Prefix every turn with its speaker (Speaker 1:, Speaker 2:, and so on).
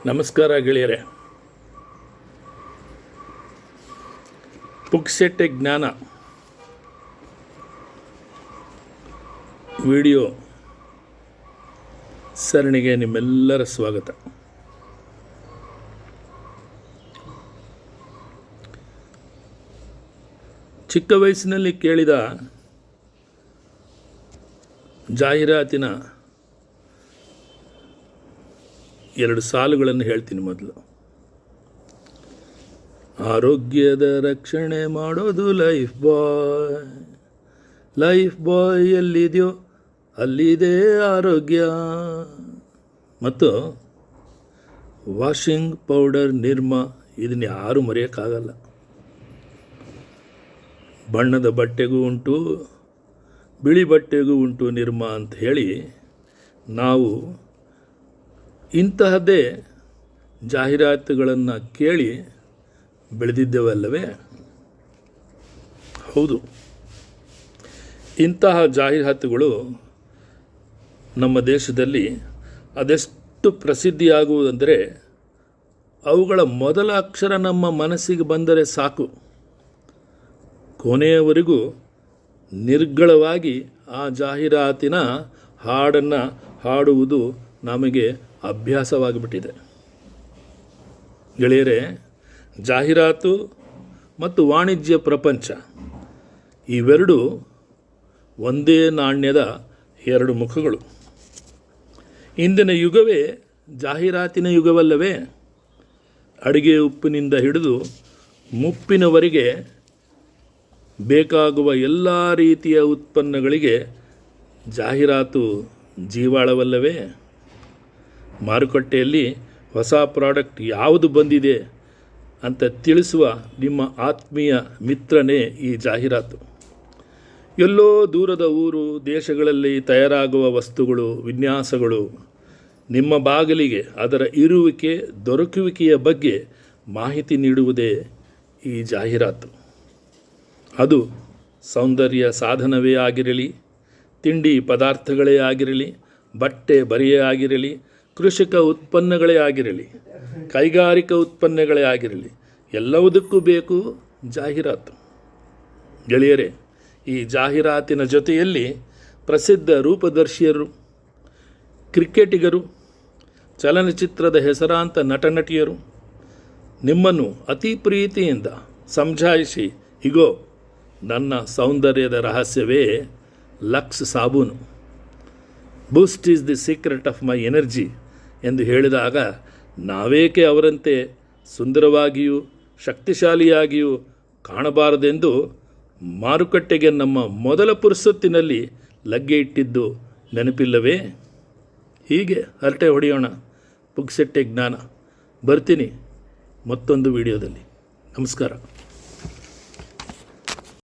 Speaker 1: ನಮಸ್ಕಾರ ಗೆಳೆಯರೆ. ಪುಕ್ಸೆಟ್ಟೆ ಜ್ಞಾನ ವಿಡಿಯೋ ಸರಣಿಗೆ ನಿಮ್ಮೆಲ್ಲರ ಸ್ವಾಗತ. ಚಿಕ್ಕ ವಯಸ್ಸಿನಲ್ಲಿ ಕೇಳಿದ ಜಾಹೀರಾತಿನ 2 ಸಾಲುಗಳನ್ನು ಹೇಳ್ತೀನಿ. ಮೊದಲು, ಆರೋಗ್ಯದ ರಕ್ಷಣೆ ಮಾಡೋದು ಲೈಫ್ ಬಾಯ್ ಎಲ್ಲಿದೆಯೋ ಅಲ್ಲಿದೆ ಆರೋಗ್ಯ. ಮತ್ತು ವಾಷಿಂಗ್ ಪೌಡರ್ ನಿರ್ಮಾ, ಇದನ್ನು ಯಾರೂ ಮರೆಯೋಕ್ಕಾಗಲ್ಲ. ಬಣ್ಣದ ಬಟ್ಟೆಗೂ ಉಂಟು, ಬಿಳಿ ಬಟ್ಟೆಗೂ ಉಂಟು ನಿರ್ಮಾ ಅಂತ ಹೇಳಿ ನಾವು ಇಂತಹದ್ದೇ ಜಾಹೀರಾತುಗಳನ್ನು ಕೇಳಿ ಬೆಳೆದಿದ್ದೇವಲ್ಲವೇ? ಹೌದು, ಇಂತಹ ಜಾಹೀರಾತುಗಳು ನಮ್ಮ ದೇಶದಲ್ಲಿ ಅದೆಷ್ಟು ಪ್ರಸಿದ್ಧಿಯಾಗುವುದೆಂದರೆ, ಅವುಗಳ ಮೊದಲ ಅಕ್ಷರ ನಮ್ಮ ಮನಸ್ಸಿಗೆ ಬಂದರೆ ಸಾಕು, ಕೊನೆಯವರೆಗೂ ನಿರ್ಗಳವಾಗಿ ಆ ಜಾಹೀರಾತಿನ ಹಾಡನ್ನು ಹಾಡುವುದು ನಮಗೆ ಅಭ್ಯಾಸವಾಗಿಬಿಟ್ಟಿದೆ. ಗೆಳೆಯರೆ, ಜಾಹೀರಾತು ಮತ್ತು ವಾಣಿಜ್ಯ ಪ್ರಪಂಚ ಇವೆರಡೂ ಒಂದೇ ನಾಣ್ಯದ 2 ಮುಖಗಳು. ಇಂದಿನ ಯುಗವೇ ಜಾಹೀರಾತಿನ ಯುಗವಲ್ಲವೇ? ಅಡಿಗೆ ಉಪ್ಪಿನಿಂದ ಹಿಡಿದು ಮುಪ್ಪಿನವರೆಗೆ ಬೇಕಾಗುವ ಎಲ್ಲ ರೀತಿಯ ಉತ್ಪನ್ನಗಳಿಗೆ ಜಾಹೀರಾತು ಜೀವಾಳವಲ್ಲವೇ? ಮಾರುಕಟ್ಟೆಯಲ್ಲಿ ಹೊಸ ಪ್ರಾಡಕ್ಟ್ ಯಾವುದು ಬಂದಿದೆ ಅಂತ ತಿಳಿಸುವ ನಿಮ್ಮ ಆತ್ಮೀಯ ಮಿತ್ರನೇ ಈ ಜಾಹೀರಾತು. ಎಲ್ಲೋ ದೂರದ ಊರು ದೇಶಗಳಲ್ಲಿ ತಯಾರಾಗುವ ವಸ್ತುಗಳು, ವಿನ್ಯಾಸಗಳು ನಿಮ್ಮ ಬಾಗಿಲಿಗೆ ಅದರ ಇರುವಿಕೆ, ದೊರಕುವಿಕೆಯ ಬಗ್ಗೆ ಮಾಹಿತಿ ನೀಡುವುದೇ ಈ ಜಾಹೀರಾತು. ಅದು ಸೌಂದರ್ಯ ಸಾಧನವೇ ಆಗಿರಲಿ, ತಿಂಡಿ ಪದಾರ್ಥಗಳೇ ಆಗಿರಲಿ, ಬಟ್ಟೆ ಬರೆಯೇ ಆಗಿರಲಿ, ಕೃಷಿಕ ಉತ್ಪನ್ನಗಳೇ ಆಗಿರಲಿ, ಕೈಗಾರಿಕಾ ಉತ್ಪನ್ನಗಳೇ ಆಗಿರಲಿ, ಎಲ್ಲವುದಕ್ಕೂ ಬೇಕು ಜಾಹೀರಾತು. ಗೆಳೆಯರೇ, ಈ ಜಾಹೀರಾತಿನ ಜೊತೆಯಲ್ಲಿ ಪ್ರಸಿದ್ಧ ರೂಪದರ್ಶಿಯರು, ಕ್ರಿಕೆಟಿಗರು, ಚಲನಚಿತ್ರದ ಹೆಸರಾಂತ ನಟನಟಿಯರು ನಿಮ್ಮನ್ನು ಅತಿ ಪ್ರೀತಿಯಿಂದ ಸಮಜಾಯಿಸಿ, ಇಗೋ ನನ್ನ ಸೌಂದರ್ಯದ ರಹಸ್ಯವೇ ಲಕ್ಸ್ ಸಾಬೂನು, Boost is the secret of my energy ಎಂದು ಹೇಳಿದಾಗ ನಾವೇಕೆ ಅವರಂತೆ ಸುಂದರವಾಗಿಯೂ ಶಕ್ತಿಶಾಲಿಯಾಗಿಯೂ ಕಾಣಬಾರದೆಂದು ಮಾರುಕಟ್ಟೆಗೆ ನಮ್ಮ ಮೊದಲ ಪುರುಸೊತ್ತಿನಲ್ಲಿ ಲಗ್ಗೆ ಇಟ್ಟಿದ್ದು ನೆನಪಿಲ್ಲವೇ? ಹೀಗೆ ಹರಟೆ ಹೊಡೆಯೋಣ. ಪುಕ್ಸೆಟ್ಟೆ ಜ್ಞಾನ. ಬರ್ತೀನಿ ಮತ್ತೊಂದು ವಿಡಿಯೋದಲ್ಲಿ. ನಮಸ್ಕಾರ.